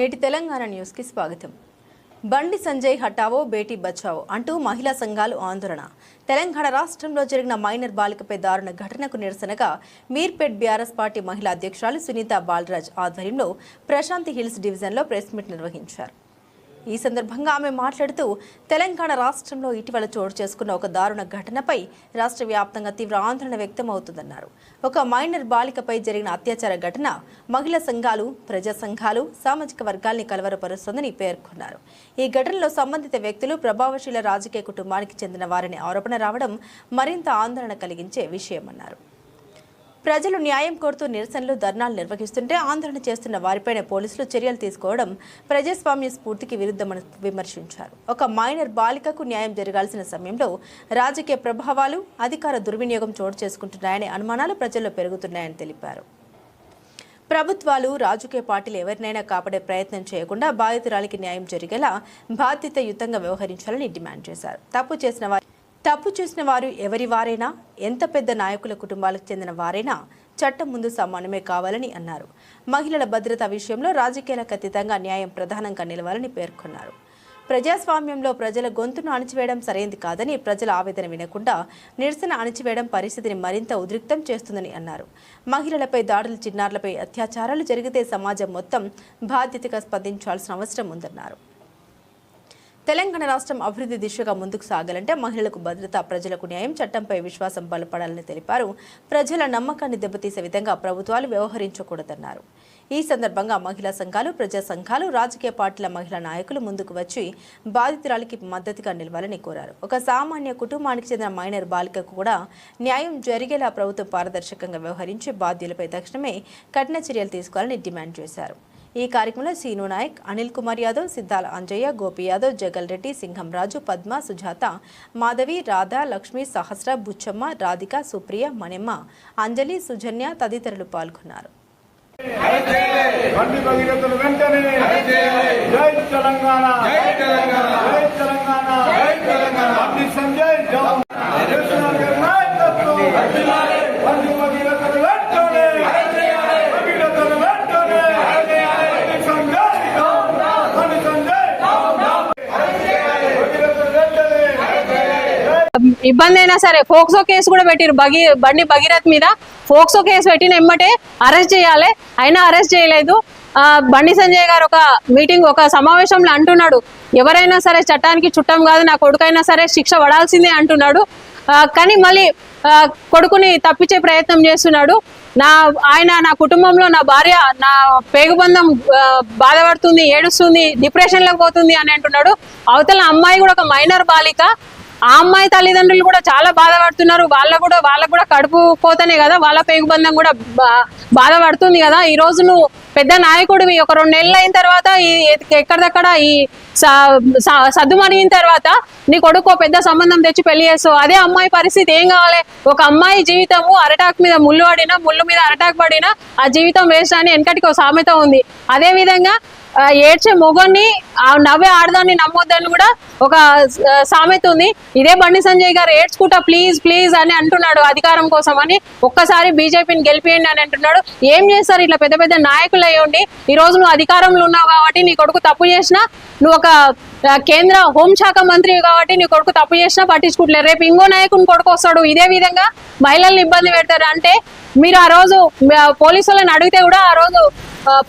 నేటి తెలంగాణ న్యూస్ కి స్వాగతం. బండి సంజయ్ హటావో బేటీ బచావో అంటూ మహిళా సంఘాలు ఆందోళన. తెలంగాణ రాష్ట్రంలో జరిగిన మైనర్ బాలికపై దారుణ ఘటనకు నిరసనగా మీర్పేట్ బీఆర్ఎస్ పార్టీ మహిళా అధ్యక్షురాలు సునీత బాలరాజ్ ఆధ్వర్యంలో ప్రశాంతి హిల్స్ డివిజన్లో ప్రెస్ మీట్ నిర్వహించారు. ఈ సందర్భంగా ఆమె మాట్లాడుతూ తెలంగాణ రాష్ట్రంలో ఇటీవల చోటు చేసుకున్న ఒక దారుణ ఘటనపై రాష్ట్ర వ్యాప్తంగా తీవ్ర ఆందోళన వ్యక్తమవుతుందన్నారు. ఒక మైనర్ బాలికపై జరిగిన అత్యాచార ఘటన మహిళా సంఘాలు, ప్రజా సంఘాలు, సామాజిక వర్గాల్ని కలవరపరుస్తోందని పేర్కొన్నారు. ఈ ఘటనలో సంబంధిత వ్యక్తులు ప్రభావశీల రాజకీయ కుటుంబానికి చెందిన వారని ఆరోపణ రావడం మరింత ఆందోళన కలిగించే విషయమన్నారు. ప్రజలు న్యాయం కోరుతూ నిరసనలు, ధర్నాలు నిర్వహిస్తుంటే ఆందోళన చేస్తున్న వారిపైన పోలీసులు చర్యలు తీసుకోవడం ప్రజాస్వామ్య స్ఫూర్తికి విరుద్ధమని విమర్శించారు. ఒక మైనర్ బాలికకు న్యాయం జరగాల్సిన సమయంలో రాజకీయ ప్రభావాలు, అధికార దుర్వినియోగం చోటు చేసుకుంటున్నాయనే అనుమానాలు ప్రజల్లో పెరుగుతున్నాయని తెలిపారు. ప్రభుత్వాలు, రాజకీయ పార్టీలు ఎవరినైనా కాపాడే ప్రయత్నం చేయకుండా బాధితురాలికి న్యాయం జరిగేలా బాధ్యతాయుతంగా వ్యవహరించాలని డిమాండ్ చేశారు. తప్పు చేసిన వారు ఎవరి వారైనా, ఎంత పెద్ద నాయకుల కుటుంబాలకు చెందిన వారైనా చట్టం ముందు సమానమే కావాలని అన్నారు. మహిళల భద్రత విషయంలో రాజకీయాలకు అతీతంగా న్యాయం ప్రధానంగా నిలవాలని పేర్కొన్నారు. ప్రజాస్వామ్యంలో ప్రజల గొంతును అణిచివేయడం సరైనది కాదని, ప్రజల ఆవేదన వినకుండా నిరసన అణిచివేయడం పరిస్థితిని మరింత ఉద్రిక్తం చేస్తుందని అన్నారు. మహిళలపై దాడులు, చిన్నారులపై అత్యాచారాలు జరిగితే సమాజం మొత్తం బాధ్యతగా స్పందించాల్సిన అవసరం ఉందన్నారు. తెలంగాణ రాష్ట్రం అభివృద్ధి దిశగా ముందుకు సాగాలంటే మహిళలకు భద్రత, ప్రజలకు న్యాయం, చట్టంపై విశ్వాసం బలపడాలని తెలిపారు. ప్రజల నమ్మకాన్ని దెబ్బతీసే విధంగా ప్రభుత్వాలు వ్యవహరించకూడదన్నారు. ఈ సందర్భంగా మహిళా సంఘాలు, ప్రజా సంఘాలు, రాజకీయ పార్టీల మహిళా నాయకులు ముందుకు వచ్చి బాధితురాలికి మద్దతుగా నిలవాలని కోరారు. ఒక సామాన్య కుటుంబానికి చెందిన మైనర్ బాలికకు కూడా న్యాయం జరిగేలా ప్రభుత్వం పారదర్శకంగా వ్యవహరించి బాధ్యులపై తక్షణమే కఠిన చర్యలు తీసుకోవాలని డిమాండ్ చేశారు. ఈ కార్యక్రమంలో సీను నాయక్, అనిల్ కుమార్ యాదవ్, సిద్ధాల అంజయ్య, గోపి యాదవ్, జగల్ రెడ్డి, సింహం రాజు, పద్మ, సుజాత, మాధవి, రాధా, లక్ష్మి, సహస్ర, బుచ్చమ్మ, రాధిక, సుప్రియ, మణెమ్మ, అంజలి, సుజన్య తదితరులు పాల్గొన్నారు. ఇబ్బంది అయినా సరే ఫోక్సో కేసు కూడా పెట్టిరు. బండి భగీరథ్ మీద ఫోక్సో కేసు పెట్టిన ఎమ్మటే అరెస్ట్ చేయాలి, అయినా అరెస్ట్ చేయలేదు. బండి సంజయ్ గారు ఒక సమావేశంలో అంటున్నాడు, ఎవరైనా సరే చట్టానికి చుట్టం కాదు, నా కొడుకైనా సరే శిక్ష పడాల్సిందే అంటున్నాడు. కానీ మళ్ళీ కొడుకుని తప్పించే ప్రయత్నం చేస్తున్నాడు. నా కుటుంబంలో నా భార్య, నా పేగుబంధం బాధపడుతుంది, ఏడుస్తుంది, డిప్రెషన్ లోకి పోతుంది అని అంటున్నాడు. అవతల అమ్మాయి కూడా ఒక మైనర్ బాలిక. ఆ అమ్మాయి తల్లిదండ్రులు కూడా చాలా బాధపడుతున్నారు. వాళ్ళకు కూడా కడుపు పోతనే కదా, వాళ్ళ పేగుబంధం కూడా బాధపడుతుంది కదా. ఈ రోజు నువ్వు పెద్ద నాయకుడివి, ఒక 2 నెలలు అయిన తర్వాత ఎక్కడిదక్కడ ఈ సద్దుమణిగిన తర్వాత నీ కొడుకు పెద్ద సంబంధం తెచ్చి పెళ్లి చేస్తావు. అదే అమ్మాయి పరిస్థితి ఏం కావాలి? ఒక అమ్మాయి జీవితము అరటాక్ మీద ముళ్ళు మీద అరటాక్ పడినా ఆ జీవితం వేస్ట్ అని వెనకటికి ఒక సామెత ఉంది. అదే విధంగా ఏడ్చే మొగన్ని, నవ్వే ఆడదాన్ని నమ్మొద్దని కూడా ఒక సామెత ఉంది. ఇదే బండి సంజయ్ గారు ఏడ్చుకుంటా ప్లీజ్ ప్లీజ్ అని అంటున్నాడు అధికారం కోసం అని. ఒక్కసారి బీజేపీని గెలిపియండి అని అంటున్నాడు. ఏం చేస్తారు? ఇట్లా పెద్ద పెద్ద నాయకులు అయ్యండి ఈ రోజు నువ్వు అధికారంలో ఉన్నావు కాబట్టి నీ కొడుకు తప్పు చేసినా, నువ్వు ఒక కేంద్ర హోంశాఖ మంత్రి కాబట్టి నీ కొడుకు తప్పు చేసినా పట్టించుకుంటలేరు. రేపు ఇంకో నాయకుని కొడుకు వస్తాడు, ఇదే విధంగా మహిళల్ని ఇబ్బంది పెడతారు. అంటే మీరు ఆ రోజు పోలీసులను అడిగితే కూడా ఆ రోజు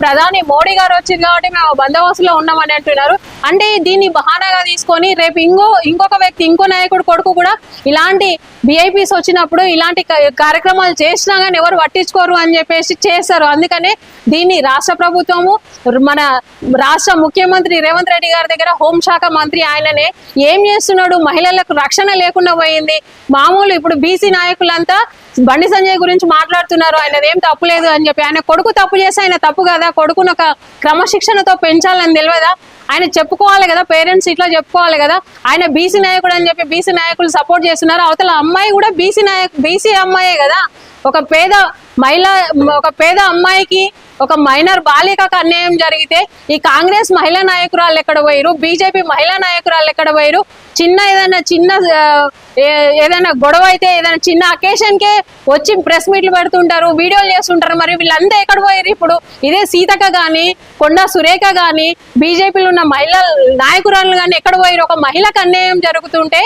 ప్రధాని మోడీ గారు వచ్చింది కాబట్టి మేము బందోబస్తులో ఉన్నామని అంటున్నారు. అంటే దీన్ని బహానాగా తీసుకొని రేపు ఇంకొక వ్యక్తి, ఇంకో నాయకుడు కొడుకు కూడా ఇలాంటి విఐపీస్ వచ్చినప్పుడు ఇలాంటి కార్యక్రమాలు చేసినా కానీ ఎవరు పట్టించుకోరు అని చెప్పేసి చేస్తారు. అందుకనే దీన్ని రాష్ట్ర ప్రభుత్వము, మన రాష్ట్ర ముఖ్యమంత్రి రేవంత్ రెడ్డి గారి దగ్గర హోంశాఖ మంత్రి ఆయననే ఏం చేస్తున్నాడు? మహిళలకు రక్షణ లేకుండా పోయింది. మామూలు ఇప్పుడు బీసీ నాయకులంతా బండి సంజయ్ గురించి మాట్లాడుతున్నారు, ఆయనదేం తప్పు లేదు అని చెప్పి. ఆయన కొడుకు తప్పు చేస్తే ఆయన తప్పు కదా, కొడుకును ఒక క్రమశిక్షణతో పెంచాలని తెలియదా? ఆయన చెప్పుకోవాలి కదా, పేరెంట్స్ ఇట్లా చెప్పుకోవాలి కదా. ఆయన బీసీ నాయకుడు అని చెప్పి బీసీ నాయకులు సపోర్ట్ చేస్తున్నారు. అవతల అమ్మాయి కూడా బీసీ అమ్మాయే కదా. ఒక పేద అమ్మాయికి ఒక మైనర్ బాలికకు అన్యాయం జరిగితే ఈ కాంగ్రెస్ మహిళా నాయకురాలు ఎక్కడ పోయారు, బీజేపీ మహిళా నాయకురాలు ఎక్కడ పోయారు? ఏదైనా గొడవ అయితే ఏదైనా చిన్న అకేషన్ కే వచ్చి ప్రెస్ మీట్లు పెడుతుంటారు, వీడియోలు చేస్తుంటారు. మరి వీళ్ళంతా ఎక్కడ పోయారు? ఇప్పుడు ఇదే సీతక్క గాని, కొండా సురేఖ గాని, బీజేపీలో ఉన్న మహిళా నాయకురాలు గాని ఎక్కడ పోయారు? ఒక మహిళకు అన్యాయం జరుగుతుంటే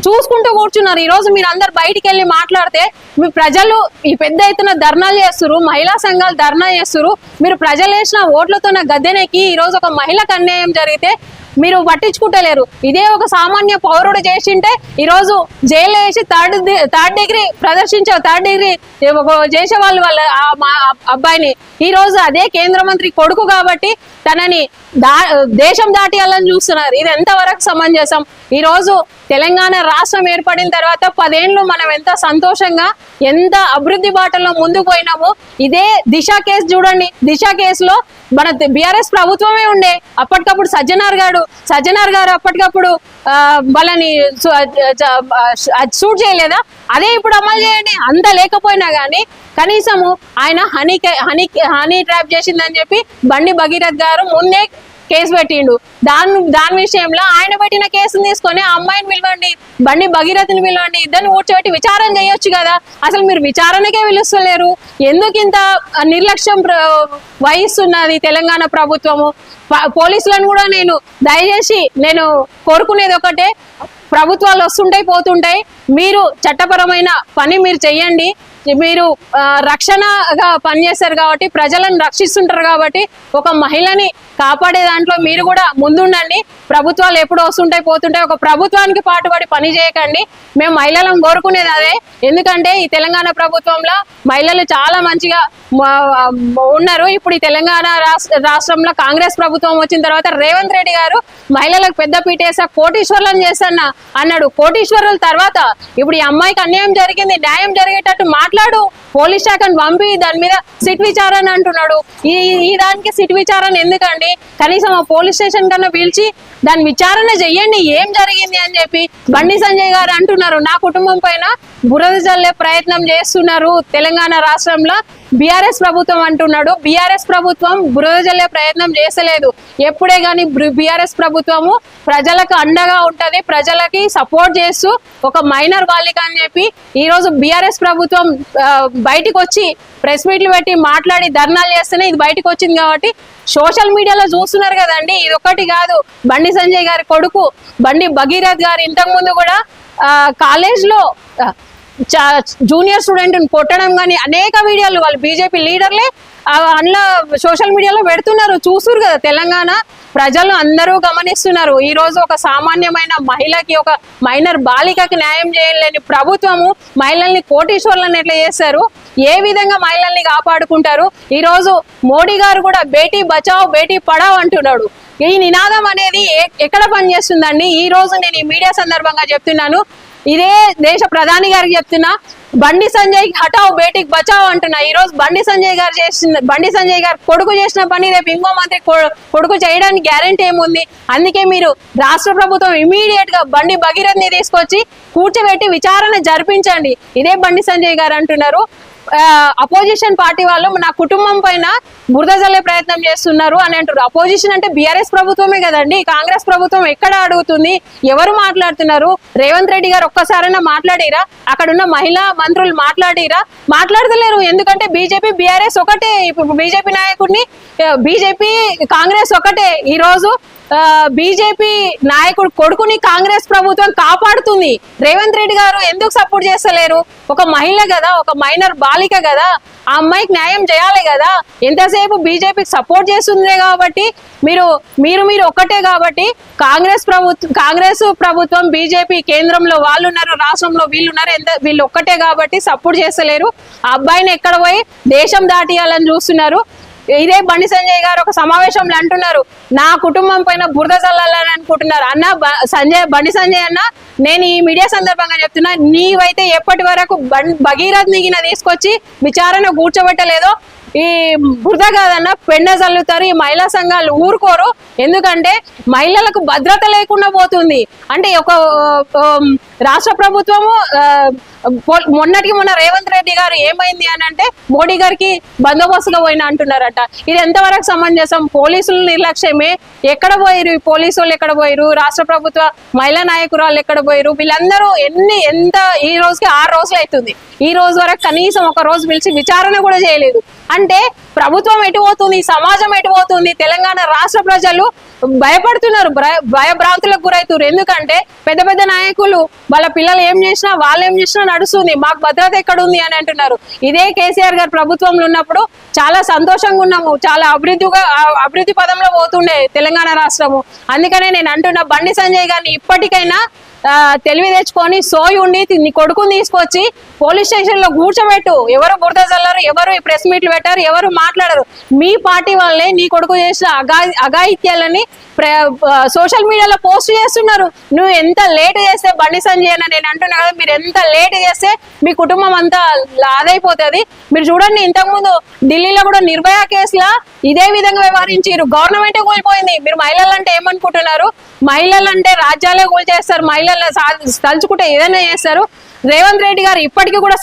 చూసుకుంటూ కూర్చున్నారు. ఈ రోజు మీరు అందరు బయటికి వెళ్ళి మాట్లాడితే మీ ప్రజలు ఈ పెద్ద ఎత్తున ధర్నాలు చేస్తున్నారు, మహిళా సంఘాలు ధర్నా చేస్తున్నారు. మీరు ప్రజలు వేసిన ఓట్లతో గద్దెనెక్కి ఈ రోజు ఒక మహిళకు అన్యాయం జరిగితే మీరు పట్టించుకుంటలేరు. ఇదే ఒక సామాన్య పౌరుడు చేసింటే ఈ రోజు జైలు వేసి థర్డ్ డిగ్రీ చేసే వాళ్ళ అబ్బాయిని ఈ రోజు అదే కేంద్ర మంత్రి కొడుకు కాబట్టి తనని దేశం దాటియాలని చూస్తున్నారు. ఇది ఎంతవరకు సమంజసం? ఈ రోజు తెలంగాణ రాష్ట్రం ఏర్పడిన తర్వాత 10 ఏళ్ళు మనం ఎంత సంతోషంగా ఎంత అభివృద్ధి బాటలో ముందుకు పోయినామో, ఇదే దిశ కేసు చూడండి. దిశ కేసులో మన బీఆర్ఎస్ ప్రభుత్వమే ఉండే. అప్పటికప్పుడు సజ్జనార్ గారు అప్పటికప్పుడు వాళ్ళని షూట్ చేయలేదా? అదే ఇప్పుడు అమలు చేయండి. అంత లేకపోయినా గానీ కనీసము ఆయన హనీ ట్రాప్ చేసిందని చెప్పి బండి భగీరథ్ గారు ముందే కేసు పెట్టిండు. దాని విషయంలో ఆయన పెట్టిన కేసును తీసుకొని ఆ అమ్మాయిని పిలవండి, బండి భగీరథని పిలవండి, ఇద్దరిని కూర్చోబెట్టి విచారణ చేయొచ్చు కదా. అసలు మీరు విచారణకే పిలుస్తలేరు. ఎందుకు ఇంత నిర్లక్ష్యం వహిస్తున్నది తెలంగాణ ప్రభుత్వము? పోలీసులను కూడా దయచేసి నేను కోరుకునేది ఒకటే, ప్రభుత్వాలు వస్తుంటాయి పోతుంటాయి, మీరు చట్టపరమైన పని మీరు చెయ్యండి. మీరు రక్షణగా పనిచేస్తారు కాబట్టి, ప్రజలను రక్షిస్తుంటారు కాబట్టి, ఒక మహిళని కాపాడే దాంట్లో మీరు కూడా ముందుండండి. ప్రభుత్వాలు ఎప్పుడు వస్తుంటాయి పోతుంటాయి, ఒక ప్రభుత్వానికి పాటుపడి పని చేయకండి. మేము మహిళలను కోరుకునేది అదే. ఎందుకంటే ఈ తెలంగాణ ప్రభుత్వంలో మహిళలు చాలా మంచిగా ఉన్నారు. ఇప్పుడు ఈ తెలంగాణ రాష్ట్రంలో కాంగ్రెస్ ప్రభుత్వం వచ్చిన తర్వాత రేవంత్ రెడ్డి గారు మహిళలకు పెద్ద పీటేసా కోటీశ్వర్లను చేస్తాను అన్నాడు. కోటీశ్వరుల తర్వాత ఇప్పుడు ఈ అమ్మాయికి అన్యాయం జరిగింది, న్యాయం జరిగేటట్టు మాట్లాడు, పోలీస్ శాఖను పంపి దాని మీద సిట్ విచారణ అంటున్నాడు. ఈ దానికి సిట్ విచారణ ఎందుకండి? కనీసం ఆ పోలీస్ స్టేషన్ కన్నా పిలిచి దాని విచారణ చెయ్యండి, ఏం జరిగింది అని చెప్పి బండి సంజయ్ గారు అంటున్నారు. నా కుటుంబం పైన బురద జల్లే ప్రయత్నం చేస్తున్నారు తెలంగాణ రాష్ట్రంలో బీఆర్ఎస్ ప్రభుత్వం అంటున్నాడు. బీఆర్ఎస్ ప్రభుత్వం బురద జల్లే ప్రయత్నం చేసలేదు. ఎప్పుడే గానీ బీఆర్ఎస్ ప్రభుత్వము ప్రజలకు అండగా ఉంటది, ప్రజలకి సపోర్ట్ చేస్తూ ఒక మైనర్ బాలిక అని చెప్పి ఈ రోజు బీఆర్ఎస్ ప్రభుత్వం బయటికి వచ్చి ప్రెస్ మీట్లు పెట్టి మాట్లాడి ధర్నాలు చేస్తేనే ఇది బయటకు వచ్చింది. కాబట్టి సోషల్ మీడియాలో చూస్తున్నారు కదండి. ఇది ఒకటి కాదు, బండి సంజయ్ గారి కొడుకు బండి భగీరథ్ గారు ఇంతకు ముందు కూడా కాలేజ్ లో జూనియర్ స్టూడెంట్ కొట్టడం కానీ అనేక వీడియోలు వాళ్ళు బీజేపీ లీడర్లే అందులో సోషల్ మీడియాలో పెడుతున్నారు. చూస్తున్నారు కదా, తెలంగాణ ప్రజలు అందరూ గమనిస్తున్నారు. ఈ రోజు ఒక సామాన్యమైన మహిళకి, ఒక మైనర్ బాలికకి న్యాయం చేయలేని ప్రభుత్వము మహిళల్ని కోటీశ్వర్లను ఎట్లా చేస్తారు? ఏ విధంగా మహిళల్ని కాపాడుకుంటారు? ఈ రోజు మోడీ గారు కూడా బేటీ బచావ్ బేటీ పడావ్ అంటున్నాడు. ఈ నినాదం అనేది ఎక్కడ పనిచేస్తుందండి? ఈ రోజు నేను ఈ మీడియా సందర్భంగా చెప్తున్నాను, ఇదే దేశ ప్రధాని గారికి చెప్తున్నా, బండి సంజయ్ హటావ్ బేటీకి బచావ్ అంటున్నా. ఈ రోజు బండి సంజయ్ గారు కొడుకు చేసిన పని రేపు ఇంకో మంత్రి కొడుకు చేయడానికి గ్యారెంటీ ఏముంది? అందుకే మీరు రాష్ట్ర ప్రభుత్వం ఇమీడియట్ గా బండి భగీరథ్ని తీసుకొచ్చి కూర్చోబెట్టి విచారణ జరిపించండి. ఇదే బండి సంజయ్ గారు అంటున్నారు. అపోజిషన్ పార్టీ వాళ్ళు నా కుటుంబం పైన బురద జల్లే ప్రయత్నం చేస్తున్నారు అని అంటారు. అపోజిషన్ అంటే బీఆర్ఎస్ ప్రభుత్వమే కదండి. కాంగ్రెస్ ప్రభుత్వం ఎక్కడ అడుగుతుంది? ఎవరు మాట్లాడుతున్నారు? రేవంత్ రెడ్డి గారు ఒక్కసారైనా మాట్లాడిరా? అక్కడున్న మహిళా మంత్రులు మాట్లాడతలేరు. ఎందుకంటే బీజేపీ బీఆర్ఎస్ ఒకటే. ఇప్పుడు బీజేపీ నాయకుడిని బీజేపీ కాంగ్రెస్ ఒకటే. ఈ రోజు బీజేపీ నాయకుడు కొడుకుని కాంగ్రెస్ ప్రభుత్వం కాపాడుతుంది. రేవంత్ రెడ్డి గారు ఎందుకు సపోర్ట్ చేస్తలేరు? ఒక మహిళ కదా, ఒక మైనర్ బాలిక కదా, ఆ అమ్మాయికి న్యాయం చేయాలి కదా. ఎంతసేపు బీజేపీకి సపోర్ట్ చేస్తుంది కాబట్టి మీరు ఒక్కటే కాబట్టి కాంగ్రెస్ ప్రభుత్వం బీజేపీ కేంద్రంలో వాళ్ళు ఉన్నారు, రాష్ట్రంలో వీళ్ళు ఉన్నారు, వీళ్ళు ఒక్కటే కాబట్టి సపోర్ట్ చేస్తలేరు. ఆ అబ్బాయిని ఎక్కడ పోయి దేశం దాటియాలని చూస్తున్నారు. ఇదే బండి సంజయ్ గారు ఒక సమావేశంలో అంటున్నారు, నా కుటుంబం పైన బురద చల్లాలని అనుకుంటున్నారు. బండి సంజయ్ అన్న, నేను ఈ మీడియా సందర్భంగా చెప్తున్నా, నీవైతే ఎప్పటి వరకు భగీరథ్ నిగిన తీసుకొచ్చి విచారణ కూర్చోబెట్టలేదో ఈ బురద కాదన్న పెండ చల్లుతారు. ఈ మహిళా సంఘాలు ఊరుకోరు. ఎందుకంటే మహిళలకు భద్రత లేకుండా పోతుంది. అంటే ఒక రాష్ట్ర ప్రభుత్వము మొన్నటికి మొన్న రేవంత్ రెడ్డి గారు ఏమైంది అని అంటే మోడీ గారికి బందోబస్తుగా పోయినా అంటున్నారట. ఇది ఎంతవరకు సమంజసం? పోలీసుల నిర్లక్ష్యమే. ఎక్కడ పోయిరు ఈ పోలీసు వాళ్ళు? ఎక్కడ పోయిరు? రాష్ట్ర ప్రభుత్వ మహిళా నాయకురాలు ఎక్కడ పోయిరు? వీళ్ళందరూ ఎంత ఈ రోజుకి 6 రోజులు అవుతుంది. ఈ రోజు వరకు కనీసం ఒక రోజు పిలిచి విచారణ కూడా చేయలేదు. అంటే ప్రభుత్వం ఎటు పోతుంది, సమాజం ఎటు పోతుంది? తెలంగాణ రాష్ట్ర ప్రజలు భయపడుతున్నారు, భయభ్రాంతులకు గురవుతున్నారు. ఎందుకంటే పెద్ద పెద్ద నాయకులు వాళ్ళ పిల్లలు ఏం చేసినా వాళ్ళు ఏం చేసినా నడుస్తుంది, మాకు భద్రత ఎక్కడ ఉంది అని అంటున్నారు. ఇదే కేసీఆర్ గారు ప్రభుత్వంలో ఉన్నప్పుడు చాలా సంతోషంగా ఉన్నాము, చాలా అభివృద్ధి పదంలో పోతుండే తెలంగాణ రాష్ట్రము. అందుకనే నేను అంటున్నా, బండి సంజయ్ గారిని ఇప్పటికైనా తెలివి తెచ్చుకొని సోయి ఉండి నీ కొడుకుని తీసుకొచ్చి పోలీస్ స్టేషన్ లో కూర్చోబెట్టు. ఎవరు బురద చల్లరు, ఎవరు ఈ ప్రెస్ మీట్లు పెట్టారు, ఎవరు మాట్లాడరు. మీ పార్టీ వాళ్ళే నీ కొడుకు చేసిన అఘాయిత్యాలని సోషల్ మీడియాలో పోస్ట్ చేస్తున్నారు. నువ్వు ఎంత లేట్ చేస్తే బండి సంజయ్ అని నేను అంటున్నా కదా, మీరు ఎంత లేట్ చేస్తే మీ కుటుంబం అంతా అదైపోతుంది. మీరు చూడండి, ఇంతకుముందు ఢిల్లీలో కూడా నిర్భయ కేసులా ఇదే విధంగా వ్యవహరించారు. గవర్నమెంటే కూలిపోయింది. మీరు మహిళలంటే ఏమనుకుంటున్నారు? మహిళలంటే రాజ్యాలే కూల్చేస్తారు, మహిళలు తలుచుకుంటే ఏదైనా చేస్తారు. రేవంత్ రెడ్డి గారు ఇప్పటికీ కూడా